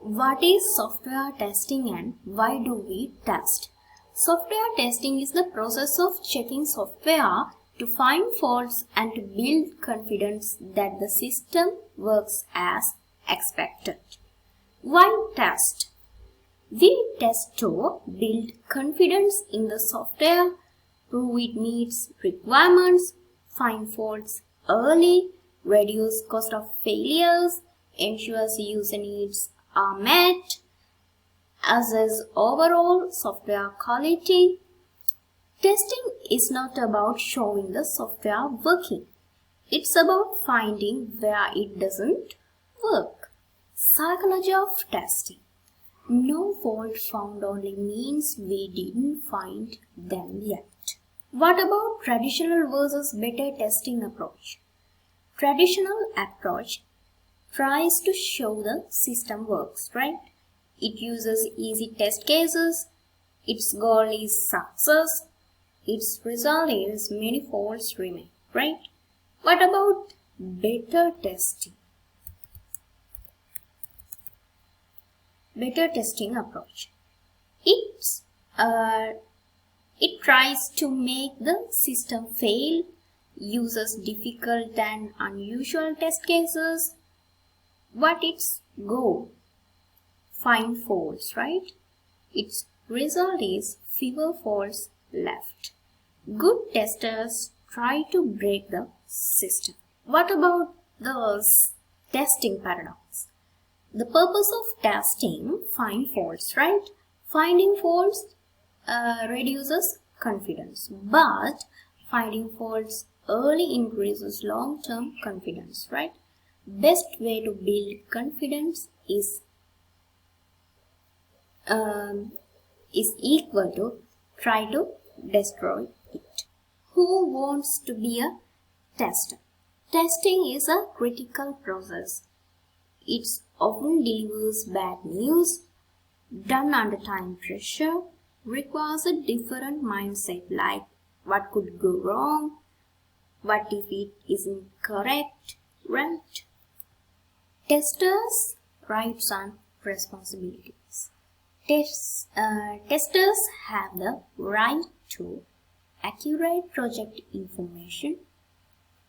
What is software testing and why do we test? Software testing is the process of checking software to find faults and to build confidence that the system works as expected. Why test? We test to build confidence in the software, prove it meets requirements, find faults early, reduce cost of failures, ensures user needs are met, assess overall software quality. Testing is not about showing the software working. It's about finding where it doesn't work. Psychology of testing. No fault found only means we didn't find them yet. What about traditional versus better testing approach? Traditional approach tries to show the system works, right? It uses easy test cases. Its goal is success. Its result is many faults remain, right? What about better testing? Better testing approach. It tries to make the system fail, uses difficult and unusual test cases. What its goal? Find faults, right? Its result is fewer faults left. Good testers try to break the system. What about the testing paradox? The purpose of testing, find faults, right? Finding faults reduces confidence, but finding faults early increases long-term confidence, right? Best way to build confidence is equal to try to destroy it. Who wants to be a tester? Testing is a critical process. It often delivers bad news, done under time pressure, requires a different mindset like what could go wrong, what if it isn't correct, right? Testers' rights and responsibilities. Testers have the right to accurate project information,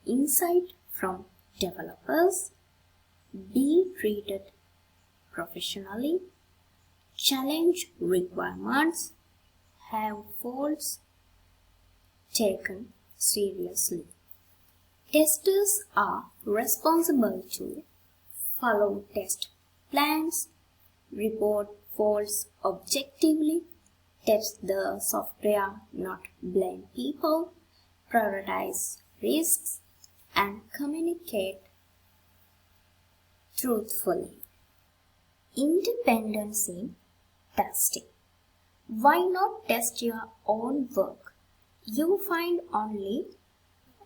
insight from developers, be treated professionally, challenge requirements, have faults taken seriously. Testers are responsible to follow test plans, report faults objectively, test the software, not blame people, prioritize risks, and communicate truthfully. Independence in testing. Why not test your own work? You find only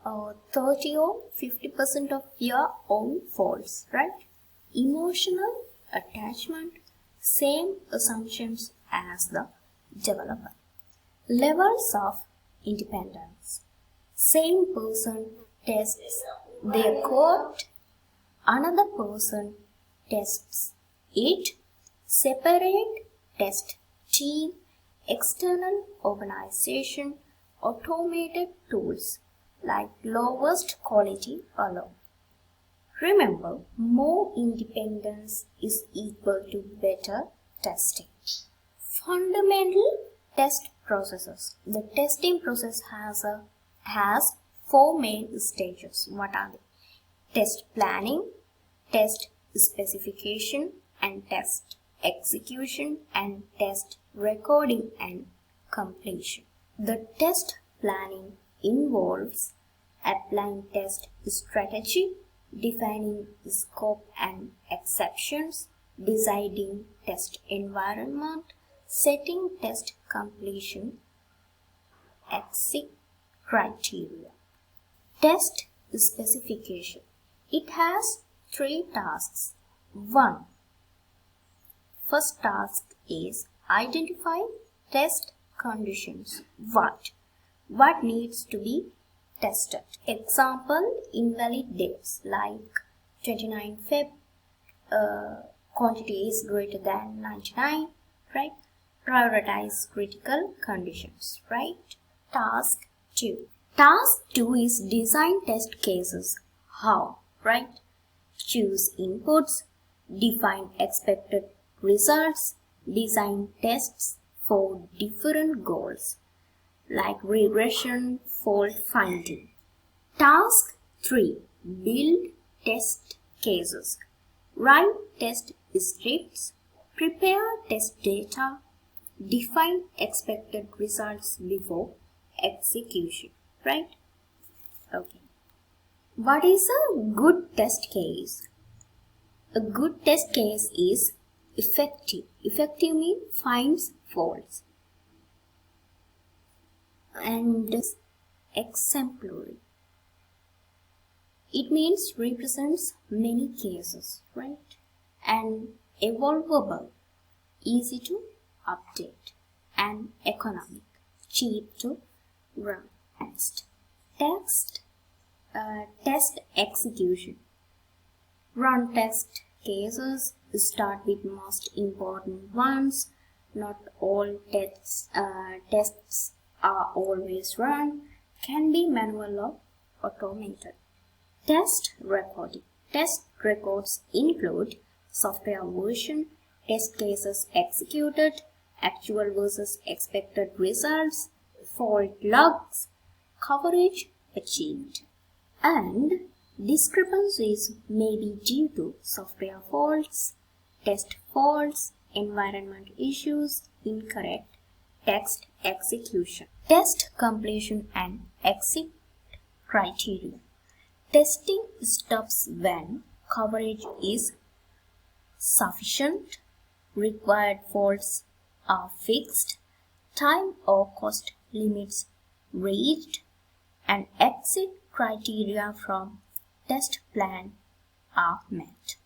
30 or 50% of your own faults, right? Emotional attachment, same assumptions as the developer. Levels of independence. Same person tests their code, another person tests it, separate test team, external organization, automated tools like lowest quality alone. Remember, more independence is equal to better testing. Fundamental test processes. The testing process has four main stages. What are they? Test planning, test specification, and test execution, and test recording and completion. The test planning involves applying test strategy, defining scope and exceptions, deciding test environment, setting test completion exit criteria. Test specification. It has three tasks. 1. First task is identify test conditions. What needs to be tested? Example, invalid dates like 29 Feb, quantity is greater than 99, right? Prioritize critical conditions, right? Task 2. Task 2 is design test cases. How, right? Choose inputs, define expected results, design tests for different goals like regression, fault finding. Task 3. Build test cases. Write test scripts, prepare test data, define expected results before execution, right? Okay. What is a good test case? A good test case is effective. Effective means finds faults. And exemplary. It means represents many cases, right? And evolvable, easy to update, and economic, cheap to run. Test execution. Run test cases, start with most important ones. Not all tests are always run, can be manual or automated. Test recording. Test records include software version, test cases executed, actual versus expected results, fault logs, coverage achieved. And discrepancies may be due to software faults, test faults, environment issues, incorrect text execution. Test completion and exit criteria. Testing stops when coverage is sufficient, required faults are fixed, time or cost limits reached, and exit criteria from test plan are met.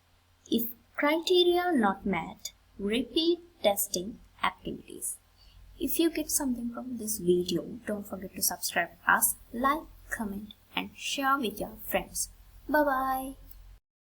If criteria not met, repeat testing activities. If you get something from this video, don't forget to subscribe us, like, comment, and share with your friends. Bye bye.